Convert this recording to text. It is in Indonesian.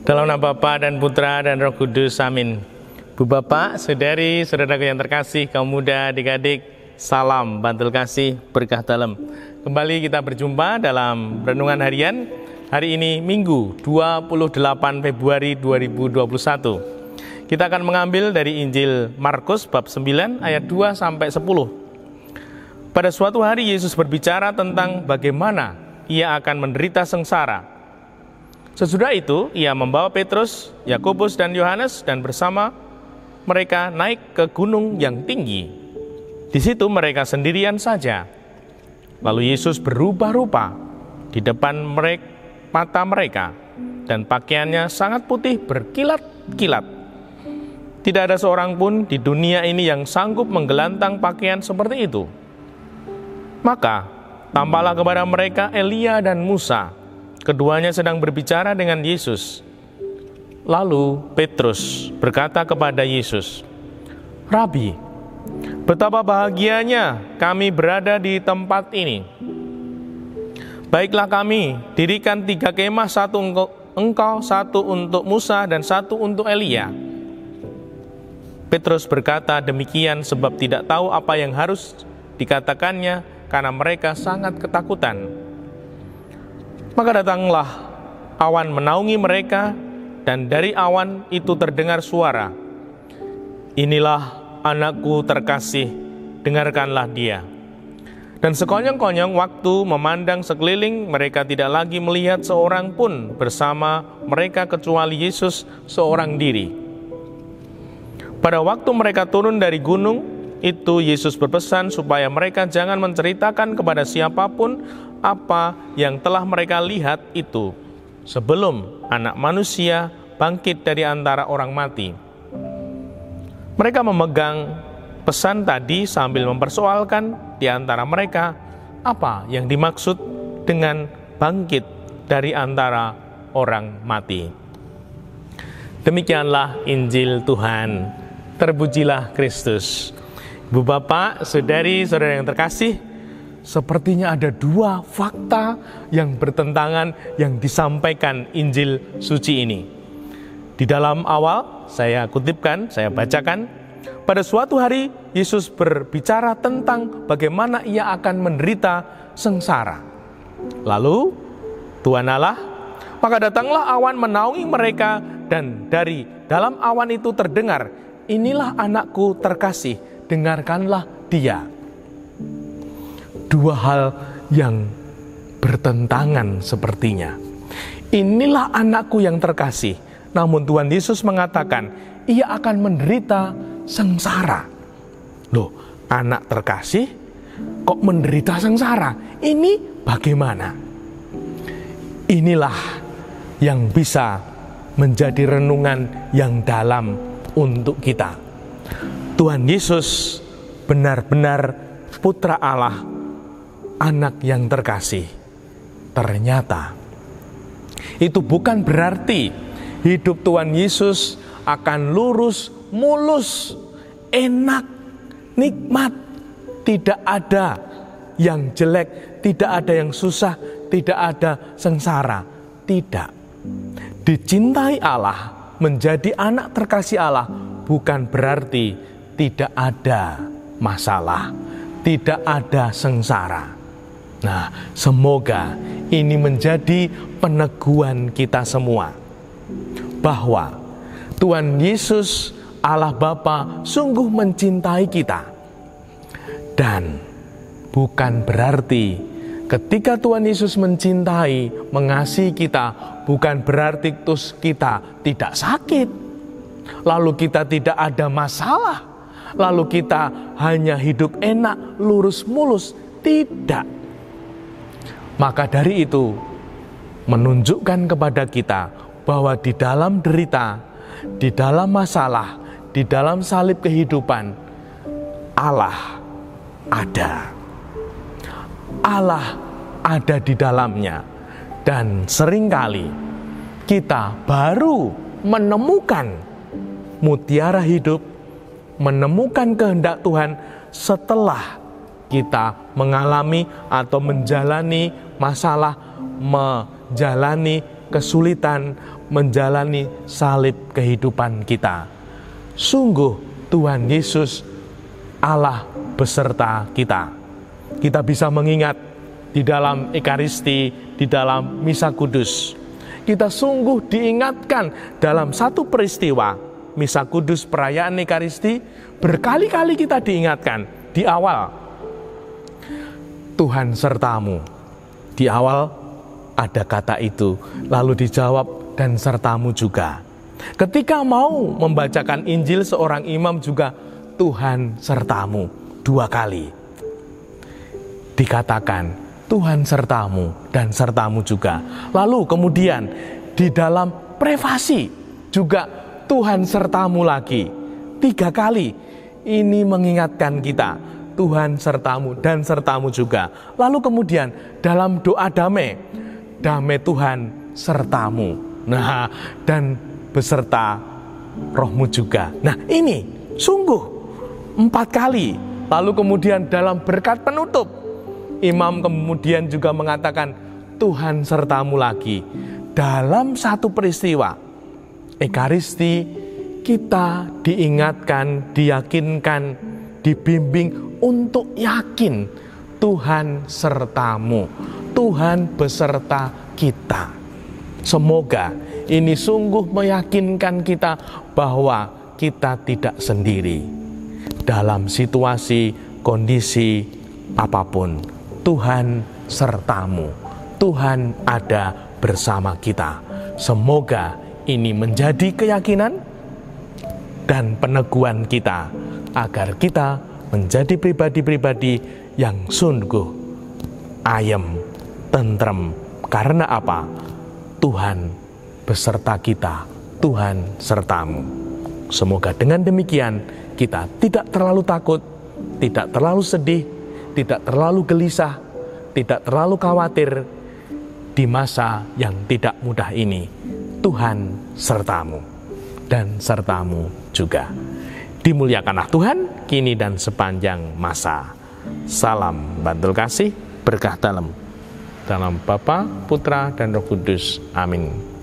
Dalam nama Bapa dan Putra dan Roh Kudus, amin. Bu Bapak, saudari, saudaraku yang terkasih, kaum muda, adik-adik, salam bantul kasih, berkah dalam. Kembali kita berjumpa dalam Renungan Harian. Hari ini Minggu 28 Februari 2021. Kita akan mengambil dari Injil Markus bab 9 ayat 2 sampai 10. Pada suatu hari Yesus berbicara tentang bagaimana Ia akan menderita sengsara. Sesudah itu, Ia membawa Petrus, Yakobus, dan Yohanes, dan bersama mereka naik ke gunung yang tinggi. Di situ mereka sendirian saja. Lalu Yesus berubah rupa di depan mata mereka, dan pakaiannya sangat putih berkilat-kilat. Tidak ada seorang pun di dunia ini yang sanggup menggelantang pakaian seperti itu. Maka tampaklah kepada mereka Elia dan Musa. Keduanya sedang berbicara dengan Yesus. Lalu Petrus berkata kepada Yesus, "Rabi, betapa bahagianya kami berada di tempat ini. Baiklah kami dirikan 3 kemah, satu untuk engkau, satu untuk Musa, dan satu untuk Elia." Petrus berkata demikian sebab tidak tahu apa yang harus dikatakannya karena mereka sangat ketakutan. Maka datanglah awan menaungi mereka, dan dari awan itu terdengar suara, "Inilah anakku terkasih, dengarkanlah dia." Dan sekonyong-konyong waktu memandang sekeliling, mereka tidak lagi melihat seorang pun bersama mereka kecuali Yesus seorang diri. Pada waktu mereka turun dari gunung itu, Yesus berpesan supaya mereka jangan menceritakan kepada siapapun apa yang telah mereka lihat itu sebelum Anak Manusia bangkit dari antara orang mati. Mereka memegang pesan tadi sambil mempersoalkan di antara mereka apa yang dimaksud dengan bangkit dari antara orang mati. Demikianlah Injil Tuhan. Terpujilah Kristus. Ibu Bapak, saudari, saudara yang terkasih, sepertinya ada 2 fakta yang bertentangan yang disampaikan Injil suci ini. Di dalam awal, saya kutipkan, saya bacakan, pada suatu hari Yesus berbicara tentang bagaimana Ia akan menderita sengsara. Lalu, Tuhan Allah, maka datanglah awan menaungi mereka, dan dari dalam awan itu terdengar, "Inilah anakku terkasih, dengarkanlah dia." 2 hal yang bertentangan sepertinya. Inilah anakku yang terkasih, namun Tuhan Yesus mengatakan Ia akan menderita sengsara. Loh, anak terkasih kok menderita sengsara? Ini bagaimana? Inilah yang bisa menjadi renungan yang dalam untuk kita. Tuhan Yesus benar-benar Putra Allah, Anak yang terkasih. Ternyata itu bukan berarti hidup Tuhan Yesus akan lurus, mulus, enak, nikmat. Tidak ada yang jelek, tidak ada yang susah, tidak ada sengsara. Tidak. Dicintai Allah, menjadi anak terkasih Allah, bukan berarti tidak ada masalah, tidak ada sengsara. Nah, semoga ini menjadi peneguhan kita semua bahwa Tuhan Yesus Allah Bapa sungguh mencintai kita. Dan bukan berarti ketika Tuhan Yesus mencintai, mengasihi kita, bukan berarti terus kita tidak sakit, lalu kita tidak ada masalah, lalu kita hanya hidup enak, lurus mulus. Tidak. Maka dari itu menunjukkan kepada kita bahwa di dalam derita, di dalam masalah, di dalam salib kehidupan, Allah ada. Allah ada di dalamnya. Dan seringkali kita baru menemukan mutiara hidup, menemukan kehendak Tuhan setelah kita mengalami atau menjalani masalah, menjalani kesulitan menjalani salib kehidupan kita. Sungguh Tuhan Yesus Allah beserta kita. Kita bisa mengingat di dalam Ekaristi, di dalam Misa Kudus. Kita sungguh diingatkan dalam satu peristiwa Misa Kudus perayaan Ekaristi, berkali-kali kita diingatkan di awal, Tuhan sertamu. Di awal ada kata itu, lalu dijawab dan sertamu juga. Ketika mau membacakan Injil seorang imam juga, Tuhan sertamu 2 kali. Dikatakan Tuhan sertamu dan sertamu juga. Lalu kemudian di dalam prefasi juga Tuhan sertamu lagi 3 kali. Ini mengingatkan kita, Tuhan sertamu dan sertamu juga. Lalu kemudian dalam doa damai, damai Tuhan sertamu. Nah, dan beserta rohmu juga. Nah, ini sungguh 4 kali. Lalu kemudian dalam berkat penutup, imam kemudian juga mengatakan Tuhan sertamu lagi. Dalam satu peristiwa Ekaristi, kita diingatkan, diyakinkan, dibimbing untuk yakin Tuhan sertamu, Tuhan beserta kita. Semoga ini sungguh meyakinkan kita bahwa kita tidak sendiri dalam situasi, kondisi apapun. Tuhan sertamu, Tuhan ada bersama kita. Semoga ini menjadi keyakinan dan peneguhan kita agar kita menjadi pribadi-pribadi yang sungguh ayem, tentrem. Karena apa? Tuhan beserta kita, Tuhan sertamu. Semoga dengan demikian kita tidak terlalu takut, tidak terlalu sedih, tidak terlalu gelisah, tidak terlalu khawatir di masa yang tidak mudah ini. Tuhan sertamu dan sertamu juga. Dimuliakanlah Tuhan kini dan sepanjang masa. Salam bantul kasih, berkah dalam Bapa, Putra, dan Roh Kudus. Amin.